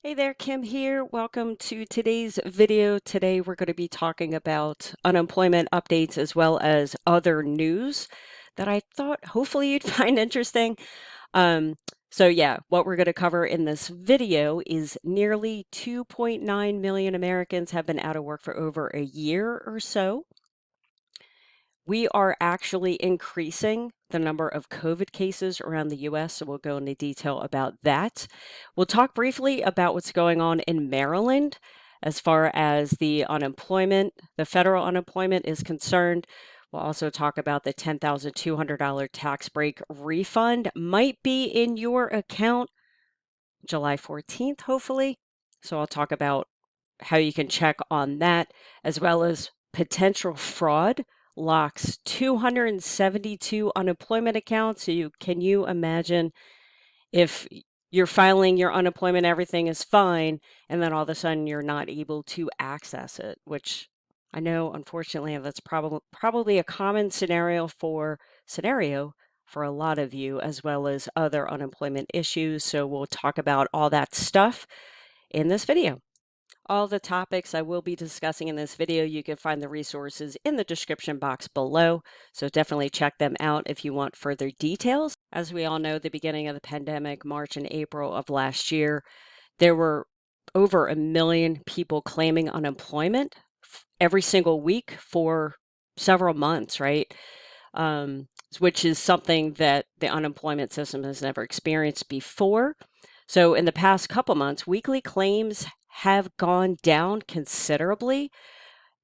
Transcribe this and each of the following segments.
Hey there, Kim here. Welcome to today's video. Today we're going to be talking about unemployment updates as well as other news that I thought hopefully you'd find interesting. Um, yeah, what we're going to cover in this video is nearly 2.9 million Americans have been out of work for over a year or so. We are actually increasing the number of COVID cases around the US, so we'll go into detail about that. We'll talk briefly about what's going on in Maryland as far as the unemployment, the federal unemployment is concerned. We'll also talk about the $10,200 tax break refund might be in your account July 14th, hopefully. So I'll talk about how you can check on that, as well as potential fraud locks 272 unemployment accounts. So can you imagine if you're filing your unemployment, everything is fine, and then all of a sudden you're not able to access it, which I know, unfortunately, that's probably a common scenario for a lot of you, as well as other unemployment issues. So we'll talk about all that stuff in this video. All the topics I will be discussing in this video, you can find the resources in the description box below, so definitely check them out if you want further details. As we all know, the beginning of the pandemic, March and April of last year, there were over 1 million people claiming unemployment every single week for several months, right? Which is something that the unemployment system has never experienced before. So in the past couple months, weekly claims have gone down considerably,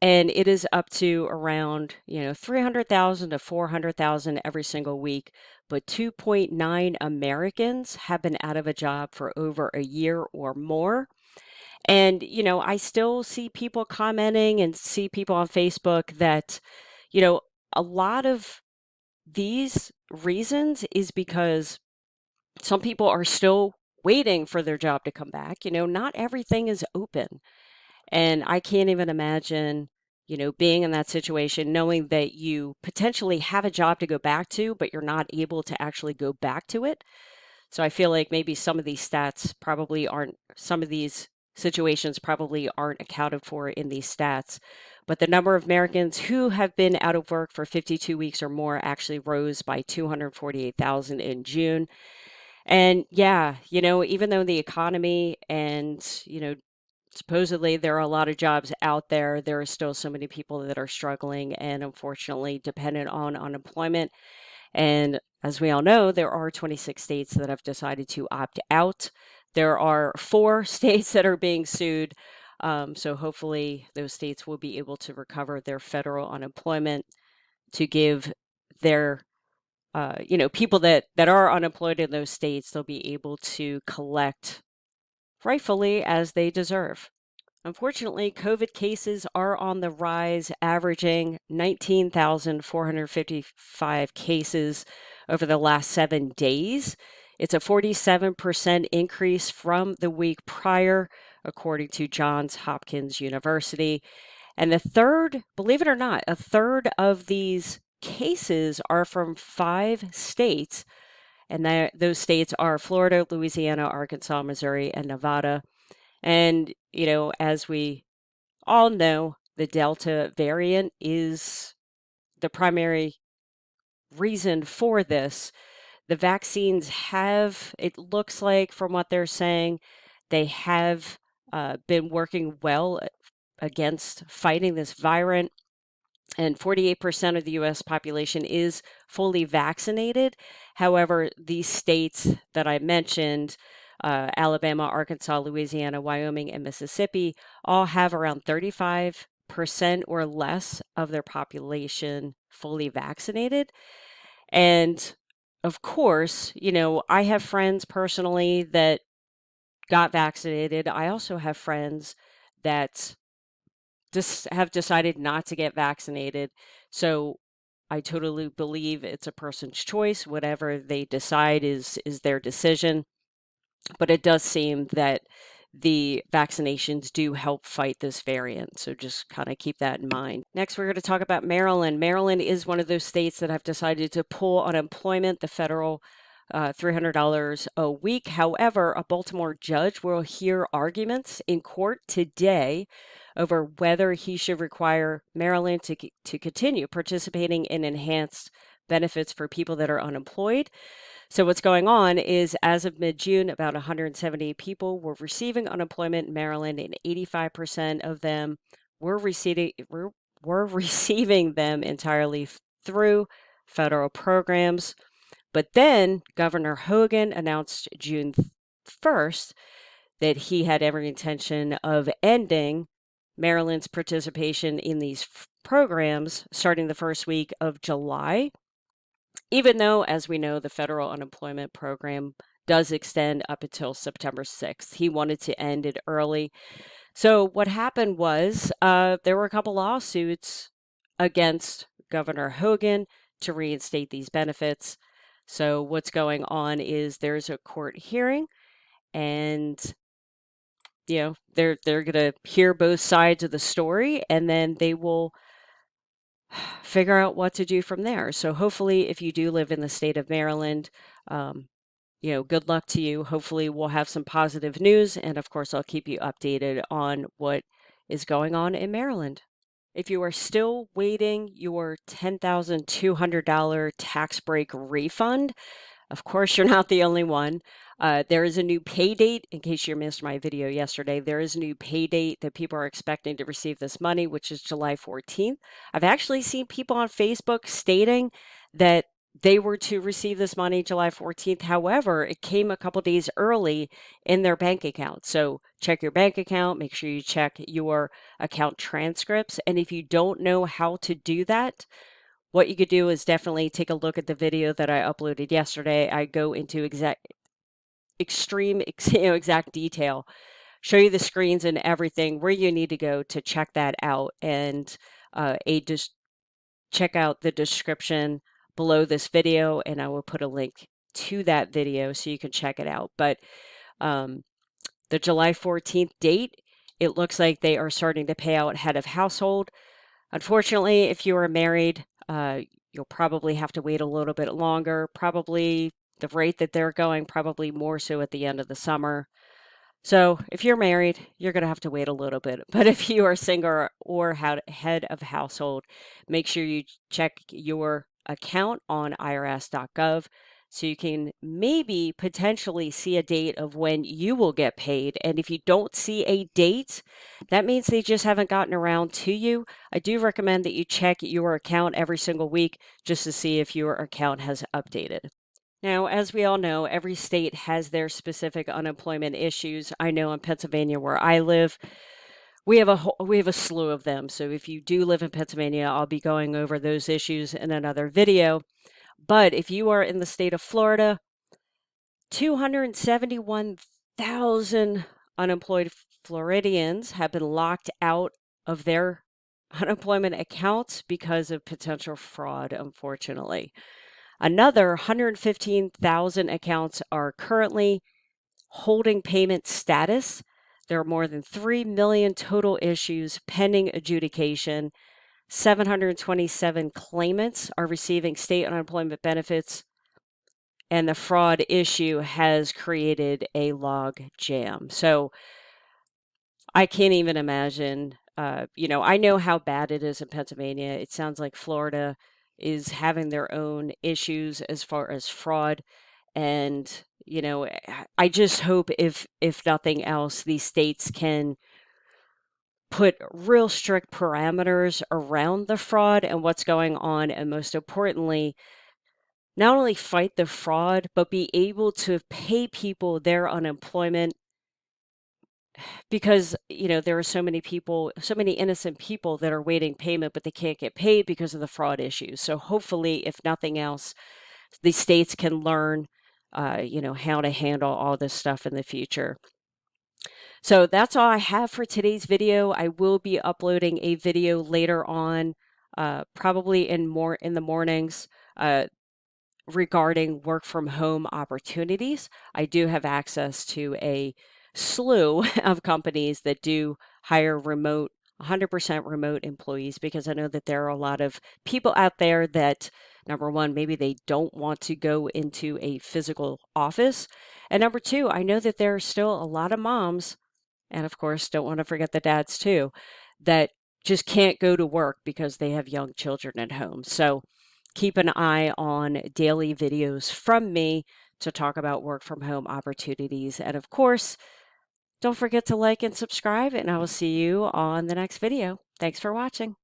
and it is up to around, 300,000 to 400,000 every single week. But 2.9 Americans have been out of a job for over a year or more. And, I still see people commenting and see people on Facebook that, a lot of these reasons is because some people are still waiting for their job to come back. Not everything is open. And I can't even imagine, being in that situation, knowing that you potentially have a job to go back to, but you're not able to actually go back to it. So I feel like maybe some of these situations probably aren't accounted for in these stats. But the number of Americans who have been out of work for 52 weeks or more actually rose by 248,000 in June. And yeah, even though the economy and, supposedly there are a lot of jobs out there, there are still so many people that are struggling and unfortunately dependent on unemployment. And as we all know, there are 26 states that have decided to opt out. There are 4 states that are being sued. So hopefully those states will be able to recover their federal unemployment to give their people that are unemployed in those states, they'll be able to collect rightfully as they deserve. Unfortunately, COVID cases are on the rise, averaging 19,455 cases over the last 7 days. It's a 47% increase from the week prior, according to Johns Hopkins University. And believe it or not, a third of these cases are from 5 states, and those states are Florida, Louisiana, Arkansas, Missouri, and Nevada. And, as we all know, the Delta variant is the primary reason for this. The vaccines it looks like from what they're saying, they have been working well against fighting this variant. And 48% of the US population is fully vaccinated. However, these states that I mentioned, Alabama, Arkansas, Louisiana, Wyoming, and Mississippi, all have around 35% or less of their population fully vaccinated. And of course, I have friends personally that got vaccinated. I also have friends that just have decided not to get vaccinated. So I totally believe it's a person's choice. Whatever they decide is their decision. But it does seem that the vaccinations do help fight this variant. So just kind of keep that in mind. Next, we're going to talk about Maryland. Maryland is one of those states that have decided to pull unemployment. The federal $300 a week. However, a Baltimore judge will hear arguments in court today over whether he should require Maryland to continue participating in enhanced benefits for people that are unemployed. So what's going on is, as of mid-June, about 170 people were receiving unemployment in Maryland, and 85% of them were receiving them entirely through federal programs. But then Governor Hogan announced June 1st that he had every intention of ending Maryland's participation in these programs starting the first week of July, even though, as we know, the federal unemployment program does extend up until September 6th. He wanted to end it early. So what happened was there were a couple lawsuits against Governor Hogan to reinstate these benefits. So what's going on is there's a court hearing, and they're going to hear both sides of the story, and then they will figure out what to do from there. So hopefully, if you do live in the state of Maryland, good luck to you. Hopefully, we'll have some positive news, and of course, I'll keep you updated on what is going on in Maryland. If you are still waiting your $10,200 tax break refund, of course, you're not the only one. There is a new pay date. In case you missed my video yesterday, there is a new pay date that people are expecting to receive this money, which is July 14th. I've actually seen people on Facebook stating that they were to receive this money July 14th. However, it came a couple days early in their bank account. So check your bank account, make sure you check your account transcripts. And if you don't know how to do that, what you could do is definitely take a look at the video that I uploaded yesterday. I go into exact detail, show you the screens and everything where you need to go to check that out, and just check out the description below this video, and I will put a link to that video so you can check it out. But the July 14th date, it looks like they are starting to pay out head of household. Unfortunately, if you are married, you'll probably have to wait a little bit longer. Probably the rate that they're going, probably more so at the end of the summer. So if you're married, you're going to have to wait a little bit. But if you are single or head of household, make sure you check your account on irs.gov so you can maybe potentially see a date of when you will get paid. And if you don't see a date, that means they just haven't gotten around to you. I do recommend that you check your account every single week just to see if your account has updated. Now, as we all know, every state has their specific unemployment issues. I know in Pennsylvania, where I live, we have a slew of them. So if you do live in Pennsylvania, I'll be going over those issues in another video. But if you are in the state of Florida, 271,000 unemployed Floridians have been locked out of their unemployment accounts because of potential fraud, unfortunately. Another 115,000 accounts are currently holding payment status. There are more than 3 million total issues pending adjudication. 727 claimants are receiving state unemployment benefits, and the fraud issue has created a log jam. So I can't even imagine. I know how bad it is in Pennsylvania. It sounds like Florida is having their own issues as far as fraud. And, I just hope, if nothing else, these states can put real strict parameters around the fraud and what's going on, and most importantly, not only fight the fraud, but be able to pay people their unemployment, because, there are so many people, so many innocent people that are waiting payment, but they can't get paid because of the fraud issues. So hopefully, if nothing else, the states can learn, how to handle all this stuff in the future. So that's all I have for today's video. I will be uploading a video later on, probably in the mornings, regarding work from home opportunities. I do have access to a slew of companies that do hire remote 100% remote employees because I know that there are a lot of people out there that, number one, maybe they don't want to go into a physical office. And number two, I know that there are still a lot of moms, and of course, don't want to forget the dads too, that just can't go to work because they have young children at home. So keep an eye on daily videos from me to talk about work from home opportunities. And of course, don't forget to like and subscribe, and I will see you on the next video. Thanks for watching.